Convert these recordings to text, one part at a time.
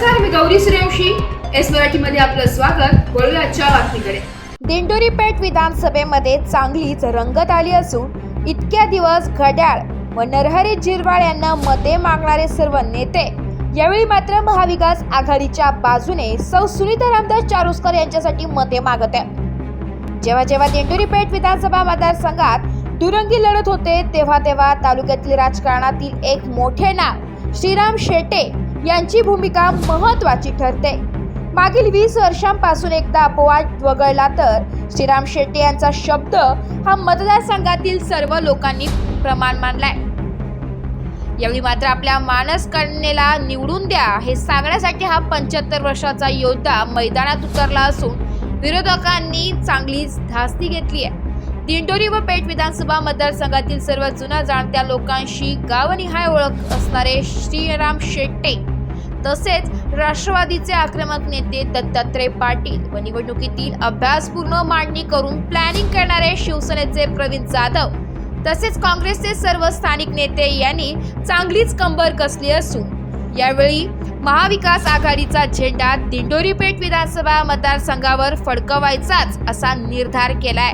नमस्कार, मी गौरी सूर्यवंशी. एस मराठीमध्ये आपलं स्वागत. वळूया आजच्या बातमीकडे. दिंडोरी पेठ विधानसभेमध्ये चांगलीच रंगत आली असून इतक्या दिवस घड्याळ व नरहरी झिरवाळ यांना मते मागणारे सर्व नेते यावेळी मात्र महाविकास आघाडीच्या बाजूने सौ सुनीता रामदास चारोस्कर यांच्यासाठी मते मागत आहेत. जेव्हा जेव्हा दिंडोरी पेठ विधानसभा मतदारसंघात दुरंगी लढत होते तेव्हा तालुक्यातील राजकारणातील एक मोठे नाव श्रीराम शेटे यांची भूमिका महत्त्वाची ठरते. मागील 20 वर्षांपासून एकदा अपवाद वगळला तर श्रीराम शेटे यांचा शब्द हा मतदारसंघातील सर्व लोकांनी प्रमाण मानलाय. यावेळी मात्र आपल्या मानस कन्येला निवडून द्या हे सांगण्यासाठी हा 75 वर्षाचा योद्धा मैदानात उतरला असून विरोधकांनी चांगलीच धास्ती घेतली आहे. दिंडोरी व पेठ विधानसभा मतदारसंघातील सर्व जुन्या जाणत्या लोकांशी गावनिहाय ओळख असणारे श्रीराम शेट्टे तसेच राष्ट्रवादीचे आक्रमक नेते दत्तात्रय पाटील व निवडणुकीतील अभ्यासपूर्ण मांडणी करून प्लॅनिंग करणारे शिवसेनेचे प्रवीण जाधव तसेच काँग्रेसचे सर्व स्थानिक नेते यांनी चांगलीच कंबर कसली असून यावेळी महाविकास आघाडीचा झेंडा दिंडोरी पेठ विधानसभा मतदारसंघावर फडकवायचाच असा निर्धार केलाय.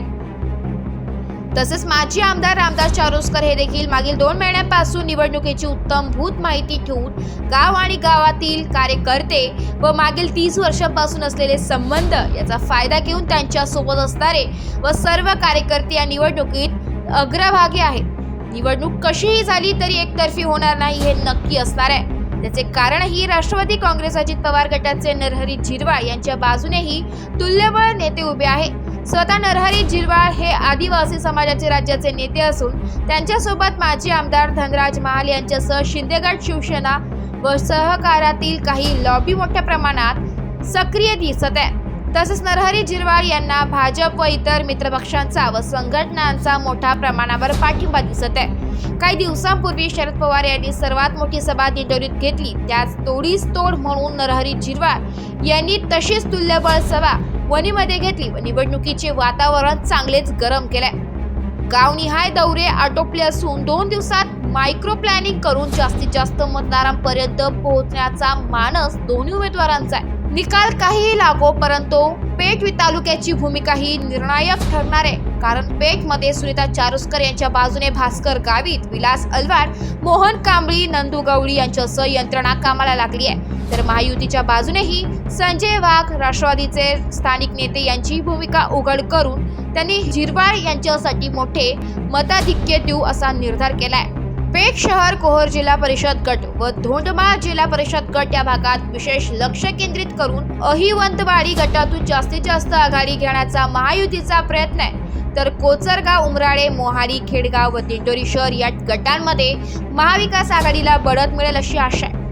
तसेच माजी आमदार रामदास चारोस्कर हे देखील मागील 2 महिन्यांपासून निवडणुकीची उत्तमभूत माहिती ठेवून गाव आणि गावातील कार्यकर्ते व मागील 30 वर्षांपासून असलेले संबंध याचा फायदा घेऊन त्यांच्या सोबत असणारे व सर्व कार्यकर्ते या निवडणुकीत अग्रभागी आहेत. निवडणूक कशीही झाली तरी एकतर्फी होणार नाही हे नक्की असणार आहे. त्याचे कारणही राष्ट्रवादी काँग्रेस अजित पवार गटाचे नरहरी झिरवाळ यांच्या बाजूनेही तुल्यबळ नेते उभे आहेत. स्वतः नरहरी झिरवाळ हे आदिवासी समाजाचे राज्याचे नेते असून त्यांच्यासोबत माजी आमदार धनराज महाल यांच्यासह शिंदेगड शिवसेना व सहकारातील काही लॉबी मोठ्या प्रमाणात सक्रिय दिसत आहे. तसेच नरहरी झिरवाळ यांना भाजप व इतर मित्रपक्षांचा व संघटनांचा मोठ्या प्रमाणावर पाठिंबा दिसत आहे. काही दिवसांपूर्वी शरद पवार यांनी सर्वात मोठी सभा दिंडोरीत घेतली. त्याच तोडीस तोड म्हणून नरहरी झिरवाळ यांनी तशीच तुल्यबळ सभा वणीमध्ये घेतली व निवडणुकीचे वातावरण चांगलेच गरम केले. गावनिहाय दौरे आटोपले असून 2 दिवसात मायक्रो प्लॅनिंग करून जास्तीत जास्त मतदारांपर्यंत पोहोचण्याचा मानस दोन्ही उमेदवारांचा आहे. निकाल काहीही लागो परंतु पेठ तालुक्याची भूमिका ही निर्णायक ठरणार आहे. कारण पेठ मध्ये सुनीता चारोस्कर यांच्या बाजूने भास्कर गावित, विलास अलवार, मोहन कांबळी, नंदू गवळी यांच्यासह यंत्रणा कामाला लागली आहे. तर महायुतीच्या बाजूनेही संजय वाघ, राष्ट्रवादीचे स्थानिक नेते यांची भूमिका उघड करून त्यांनी झिरवाळ यांच्यासाठी मोठे मताधिक्य देऊ असा निर्धार केलाय. पेठ शहर कोहोर जिल्हा परिषद गट व धोंडमाळ जिल्हा परिषद गट या भागात विशेष लक्ष केंद्रित करून अहिवंतवाडी गटातून जास्तीत जास्त आघाडी घेण्याचा महायुतीचा प्रयत्न आहे. तर कोचरगाव, उमराळे, मोहाडी, खेडगाव व दिंडोरी शहर या गटांमध्ये महाविकास आघाडीला बढत मिळेल अशी आशा आहे.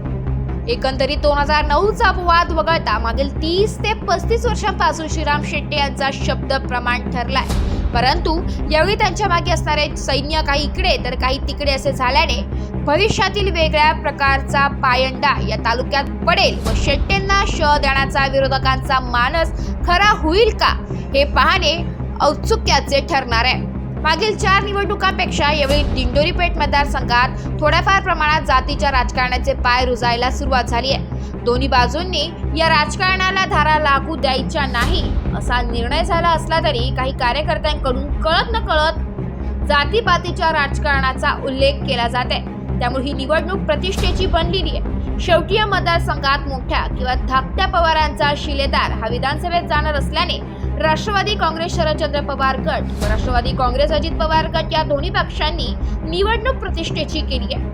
एकंदरीत 2009चा अपवाद वगळता मागील 30 ते 35 वर्षांपासून श्रीराम शेट्टे यांचा शब्द प्रमाण ठरलाय. परंतु यावेळी त्यांच्या मागे असणारे सैन्य काही इकडे तर काही तिकडे असे झाल्याने भविष्यातील वेगळ्या प्रकारचा पायंडा या तालुक्यात पडेल व शेट्टेंना शह देण्याचा विरोधकांचा मानस खरा होईल का हे पाहणे औत्सुक्याचे ठरणार आहे. मागील 4 निवडणुकांपेक्षा यावेळी दिंडोरी पेठ मतदारसंघात थोड्याफार प्रमाणात जातीच्या राजकारणाचे पाय रुजायला सुरुवात झाली आहे. दोन्ही बाजूंनी या राजकारणाला धारा लागू द्यायच्या नाही असा निर्णय झाला असला तरी काही कार्यकर्त्यांकडून कळत न कळत जातीपातीच्या राजकारणाचा उल्लेख केला जात आहे. त्यामुळे ही निवडणूक प्रतिष्ठेची बनलेली आहे. शेवटी या मतदारसंघात मोठ्या किंवा धाकट्या पवारांचा शिलेदार हा विधानसभेत जाणार असल्याने राष्ट्रवादी काँग्रेस शरदचंद्र पवार गट व राष्ट्रवादी काँग्रेस अजित पवार गट या दोन्ही पक्षांनी निवडणूक प्रतिष्ठेची केली आहे.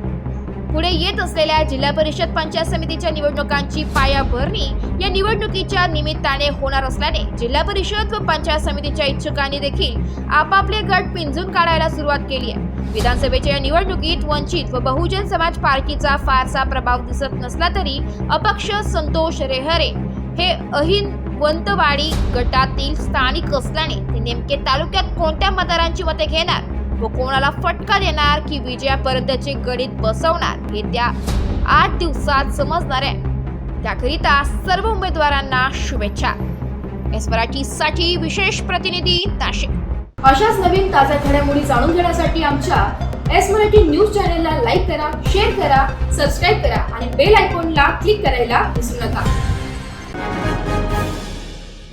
पुढे येत असलेल्या जिल्हा परिषद पंचायत समितीच्या निवडणुकांची पायाभरणी या निवडणुकीच्या निमित्ताने होणार असल्याने जिल्हा परिषद व पंचायत समितीच्या इच्छुकांनी देखील आपापले गट पिंजून काढायला सुरुवात केली आहे. विधानसभेच्या या निवडणुकीत वंचित व बहुजन समाज पार्टीचा फारसा प्रभाव दिसत नसला तरी अपक्ष संतोष रेहरे हे अहिवंतवाडी गटातील स्थानिक असल्याने ते नेमके तालुक्यात कोणत्या मतदारांची मते घेणार व कोणाला फटका देणार की विजयापर्यंतचे गणित बसवणार हे त्या 8 दिवसात समजणार आहे. त्याकरिता सर्व उमेदवारांना शुभेच्छा. एस मराठीसाठी विशेष प्रतिनिधी नाशिक. अशाच नवीन ताज्या घडामोडी जाणून घेण्यासाठी आमच्या एस मराठी न्यूज चॅनलला लाईक करा, शेअर करा, सबस्क्राईब करा आणि बेल आयकॉनला क्लिक करायला विसरू नका.